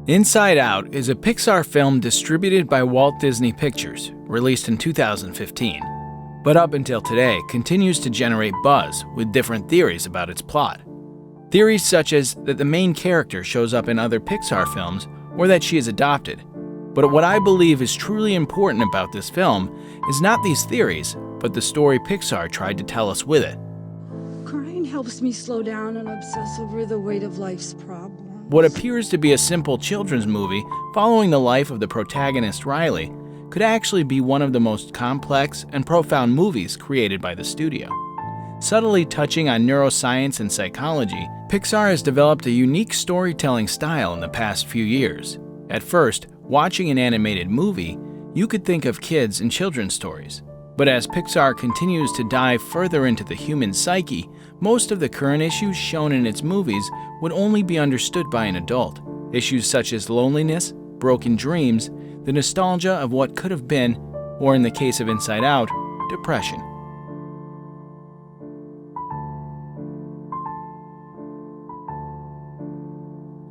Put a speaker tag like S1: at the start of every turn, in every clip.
S1: Inside Out is a Pixar film distributed by Walt Disney Pictures, released in 2015, but up until today continues to generate buzz with different theories about its plot. Theories such as that the main character shows up in other Pixar films or that she is adopted. But what I believe is truly important about this film is not these theories, but the story Pixar tried to tell us with it.
S2: Crying helps me slow down and obsess over the weight of life's problems.
S1: What appears to be a simple children's movie following the life of the protagonist Riley could actually be one of the most complex and profound movies created by the studio. Subtly touching on neuroscience and psychology, Pixar has developed a unique storytelling style in the past few years. At first, watching an animated movie, you could think of kids and children's stories. But as Pixar continues to dive further into the human psyche, most of the current issues shown in its movies would only be understood by an adult. Issues such as loneliness, broken dreams, the nostalgia of what could have been, or in the case of Inside Out, depression.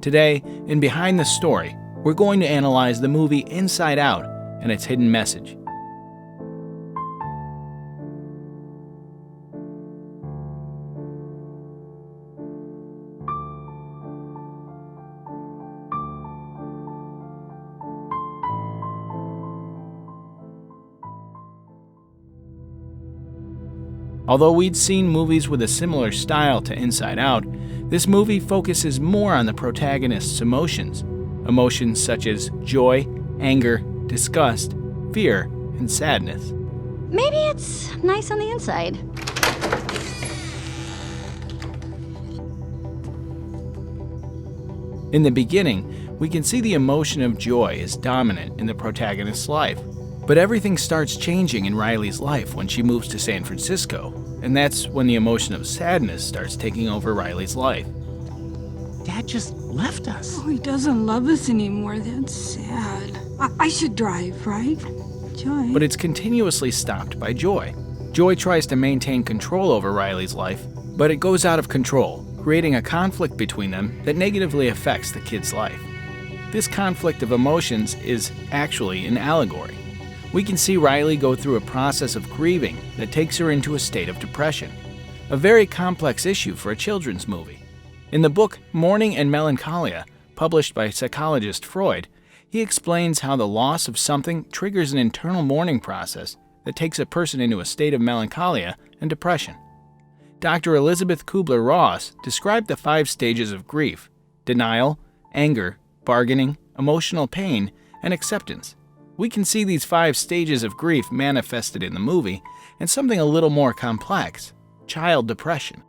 S1: Today, in Behind the Story, we're going to analyze the movie Inside Out and its hidden message. Although we'd seen movies with a similar style to Inside Out, this movie focuses more on the protagonist's emotions. Emotions such as joy, anger, disgust, fear, and sadness.
S3: Maybe it's nice on the inside.
S1: In the beginning, we can see the emotion of joy is dominant in the protagonist's life. But everything starts changing in Riley's life when she moves to San Francisco, and that's when the emotion of sadness starts taking over Riley's life.
S4: Dad just left us.
S2: Oh, he doesn't love us anymore. That's sad. I should drive, right? Joy.
S1: But it's continuously stopped by Joy. Joy tries to maintain control over Riley's life, but it goes out of control, creating a conflict between them that negatively affects the kid's life. This conflict of emotions is actually an allegory. We can see Riley go through a process of grieving that takes her into a state of depression, a very complex issue for a children's movie. In the book Mourning and Melancholia, published by psychologist Freud, he explains how the loss of something triggers an internal mourning process that takes a person into a state of melancholia and depression. Dr. Elizabeth Kubler-Ross described the 5 stages of grief: denial, anger, bargaining, emotional pain, and acceptance. We can see these 5 stages of grief manifested in the movie, and something a little more complex: child depression.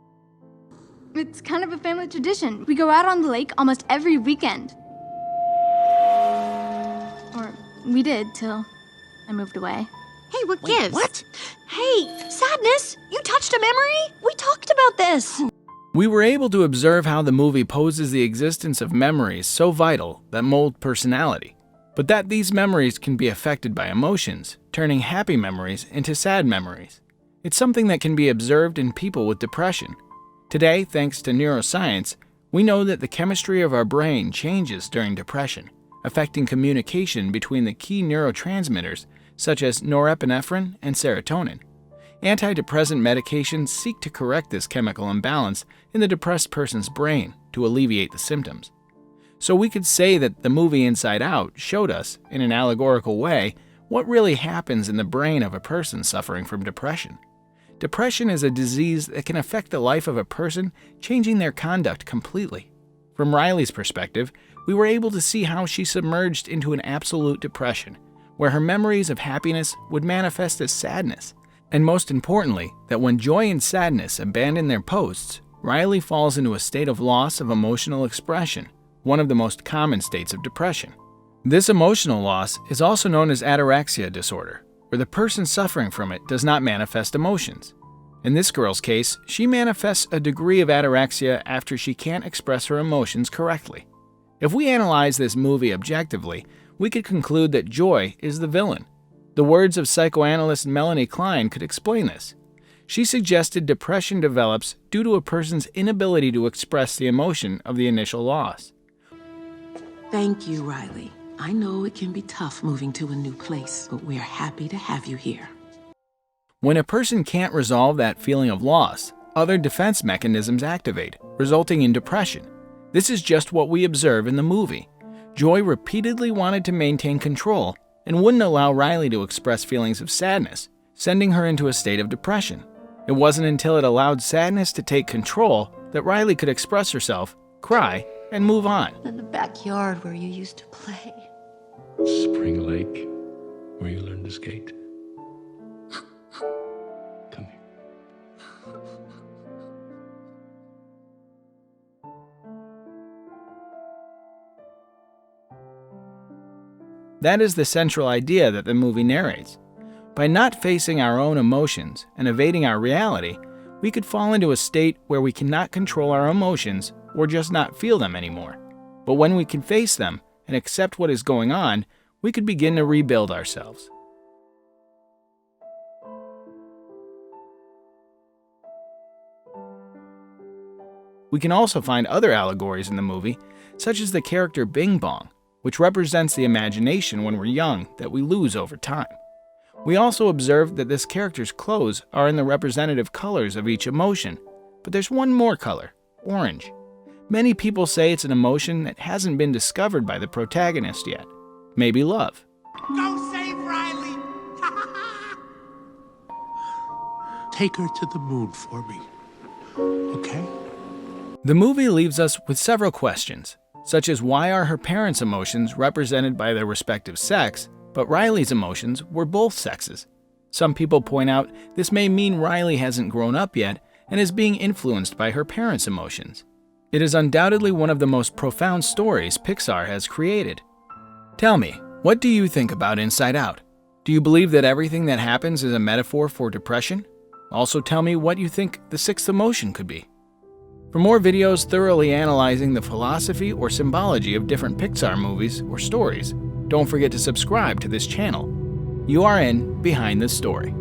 S3: It's kind of a family tradition. We go out on the lake almost every weekend. Or we did till I moved away.
S5: Hey, what
S4: Wait,
S5: gives?
S4: what?
S5: Hey, sadness! You touched a memory? We talked about this.
S1: We were able to observe how the movie poses the existence of memories so vital that mold personality, but that these memories can be affected by emotions, turning happy memories into sad memories. It's something that can be observed in people with depression. Today, thanks to neuroscience, we know that the chemistry of our brain changes during depression, affecting communication between the key neurotransmitters such as norepinephrine and serotonin. Antidepressant medications seek to correct this chemical imbalance in the depressed person's brain to alleviate the symptoms. So we could say that the movie Inside Out showed us, in an allegorical way, what really happens in the brain of a person suffering from depression. Depression is a disease that can affect the life of a person, changing their conduct completely. From Riley's perspective, we were able to see how she submerged into an absolute depression, where her memories of happiness would manifest as sadness. And most importantly, that when joy and sadness abandon their posts, Riley falls into a state of loss of emotional expression, one of the most common states of depression. This emotional loss is also known as ataraxia disorder, where the person suffering from it does not manifest emotions. In this girl's case, she manifests a degree of ataraxia after she can't express her emotions correctly. If we analyze this movie objectively, we could conclude that joy is the villain. The words of psychoanalyst Melanie Klein could explain this. She suggested depression develops due to a person's inability to express the emotion of the initial loss.
S6: Thank you, Riley. I know it can be tough moving to a new place, but we're happy to have you here.
S1: When a person can't resolve that feeling of loss, other defense mechanisms activate, resulting in depression. This is just what we observe in the movie. Joy repeatedly wanted to maintain control and wouldn't allow Riley to express feelings of sadness, sending her into a state of depression. It wasn't until it allowed sadness to take control that Riley could express herself, cry, and move on.
S5: In the backyard where you used to play.
S7: Spring Lake, where you learned to skate. Come here.
S1: That is the central idea that the movie narrates. By not facing our own emotions and evading our reality, we could fall into a state where we cannot control our emotions or just not feel them anymore. But when we can face them and accept what is going on, we could begin to rebuild ourselves. We can also find other allegories in the movie, such as the character Bing Bong, which represents the imagination when we're young that we lose over time. We also observe that this character's clothes are in the representative colors of each emotion, but there's one more color, orange. Many people say it's an emotion that hasn't been discovered by the protagonist yet. Maybe love.
S4: Go save Riley! Take her to the moon for me, okay?
S1: The movie leaves us with several questions, such as why are her parents' emotions represented by their respective sex, but Riley's emotions were both sexes? Some people point out this may mean Riley hasn't grown up yet and is being influenced by her parents' emotions. It is undoubtedly one of the most profound stories Pixar has created. Tell me, what do you think about Inside Out? Do you believe that everything that happens is a metaphor for depression? Also tell me what you think the sixth emotion could be. For more videos thoroughly analyzing the philosophy or symbology of different Pixar movies or stories, don't forget to subscribe to this channel. You are in Behind the Story.